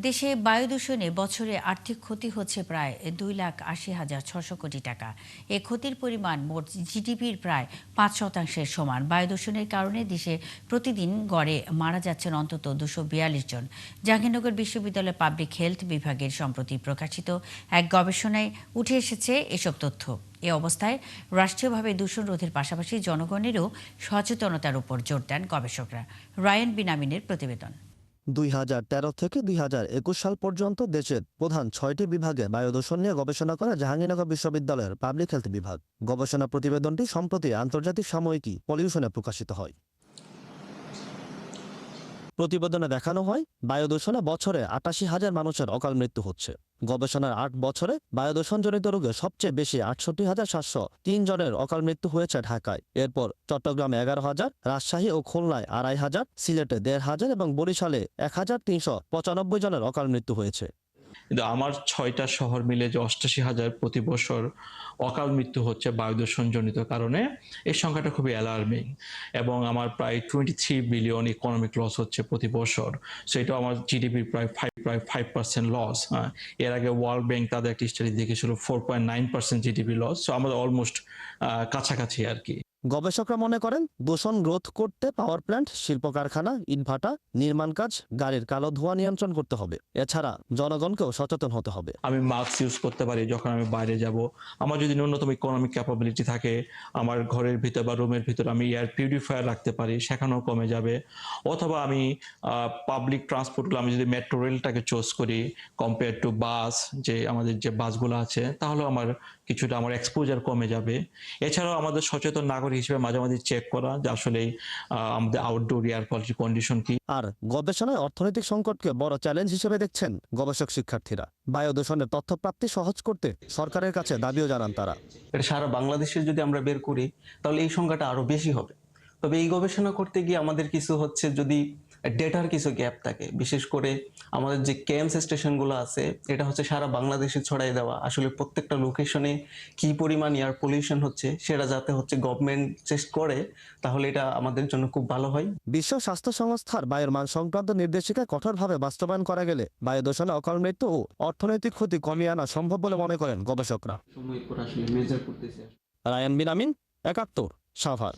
দেশে বায়ু দূষণে বছরে আর্থিক ক্ষতি হচ্ছে প্রায় 2,80,600 কোটি টাকা। এ ক্ষতির পরিমাণ মোট জিডিপির প্রায় 5% সমান। বায়ু দূষণের কারণে দেশে প্রতিদিন গড়ে মারা যাচ্ছেন অন্তত 242 জন। জাহাঙ্গীরনগর বিশ্ববিদ্যালয়ের পাবলিক হেলথ বিভাগের সম্প্রতি প্রকাশিত এক গবেষণায় উঠে এসেছে এসব তথ্য। এ অবস্থায় রাষ্ট্রীয়ভাবে দূষণ রোধের পাশাপাশি জনগণেরও সচেতনতার উপর জোর দেন গবেষকরা। রায়ান বিনামিনের প্রতিবেদন। 2013 থেকে 2021 সাল পর্যন্ত দেশের প্রধান 6টি বিভাগে বায়ু দূষণ নিয়ে গবেষণা করে জাহাঙ্গীরনগর বিশ্ববিদ্যালয়ের পাবলিক হেলথ বিভাগ। গবেষণা প্রতিবেদনটি সম্প্রতি আন্তর্জাতিক সাময়িকী পলিউশনে প্রকাশিত হয়। প্রতিবেদনে দেখানো হয় বায়ু দূষণে বছরে 88,000 মানুষের অকাল মৃত্যু হচ্ছে। গবেষণার 8 বছরে বায়ু দূষণজনিত রোগে সবচেয়ে বেশি 68,703 জনের অকাল মৃত্যু হয়েছে ঢাকায়। এরপর চট্টগ্রামে 11,000, রাজশাহী ও খুলনায় 2,500, সিলেটে 1,500 এবং বরিশালে 1,395 জনের অকাল মৃত্যু হয়েছে। কিন্তু আমার 6টা শহর মিলে যে 88,000 প্রতি বছর অকাল মৃত্যু হচ্ছে বায়ু দূষণজনিত কারণে, এই সংখ্যাটা খুবই অ্যালার্মিং। এবং আমার প্রায় 23 বিলিয়ন ইকোনমিক লস হচ্ছে প্রতি বছর। সো এটা আমার জিডিপির প্রায় 5% লস। এর আগে ওয়ার্ল্ড ব্যাংক তাদের একটা স্টাডি দেখেছিল 4.9% জিডিপি লস। সো আমাদের অলমোস্ট কাছাকাছি আর কি। গবেষকরা মনে করেন দূষণ রোধ করতে পাওয়ার প্ল্যান্ট, শিল্প কারখানা, ইটভাটা, নির্মাণ কাজ, গাড়ির কালো ধোঁয়া নিয়ন্ত্রণ করতে হবে। এছাড়া জনগণকেও সচেতন হতে হবে। আমি মাস্ক ইউজ করতে পারি যখন আমি বাইরে যাব। আমার যদি ন্যূনতম ইকোনমিক ক্যাপাবিলিটি থাকে, আমার ঘরের ভিতর বা রুমের ভিতর আমি এয়ার পিউরিফায়ার রাখতে পারি, সেখানেও কমে যাবে। অথবা আমি পাবলিক ট্রান্সপোর্টগুলো, আমি যদি মেট্রো রেলটাকে চুজ করি কম্পেয়ার টু বাস, যে আমাদের যে বাসগুলো আছে, তাহলে আমার কিছুটা আমার এক্সপোজার কমে যাবে। এছাড়াও আমাদের সচেতন নাগরিক হিসেবে মাঝে মাঝে চেক করা যে আসলে আমাদের আউটডোর এয়ার কোয়ালিটি কন্ডিশন কি। আর গবেষণায় অর্থনৈতিক সংকটকে বড় চ্যালেঞ্জ হিসেবে দেখছেন গবেষক শিক্ষার্থীরা। বায়ু দূষণের তথ্য প্রাপ্তি সহজ করতে সরকারের কাছে দাবিও জানান তারা। এটা সারা বাংলাদেশের যদি আমরা বের করি তাহলে এই সংখ্যাটা আরো বেশি হবে। তবে এই গবেষণা করতে গিয়ে আমাদের কিছু হচ্ছে যদি ডেটার কিছু গ্যাপ থাকে, বিশেষ করে আমাদের যে কেএমস স্টেশনগুলো আছে, এটা হচ্ছে সারা বাংলাদেশে ছড়াই দেওয়া। আসলে প্রত্যেকটা লোকেশনে কি পরিমাণ এয়ার পলিউশন হচ্ছে সেটা যাতে হচ্ছে গভর্নমেন্ট চেক করে, তাহলে এটা আমাদের জন্য খুব ভালো হয়। বিশ্ব স্বাস্থ্য সংস্থার বায়ুর মান সংক্রান্ত নির্দেশিকা কঠোরভাবে বাস্তবায়ন করা গেলে বায়ু দূষণে অকাল মৃত্যু ও অর্থনৈতিক ক্ষতি কমিয়ে আনা সম্ভব বলে মনে করেন গবেষকরা। সময় পর আসলে মেজার করতেছে। রায়ান বিনামিন, 71, সাভার।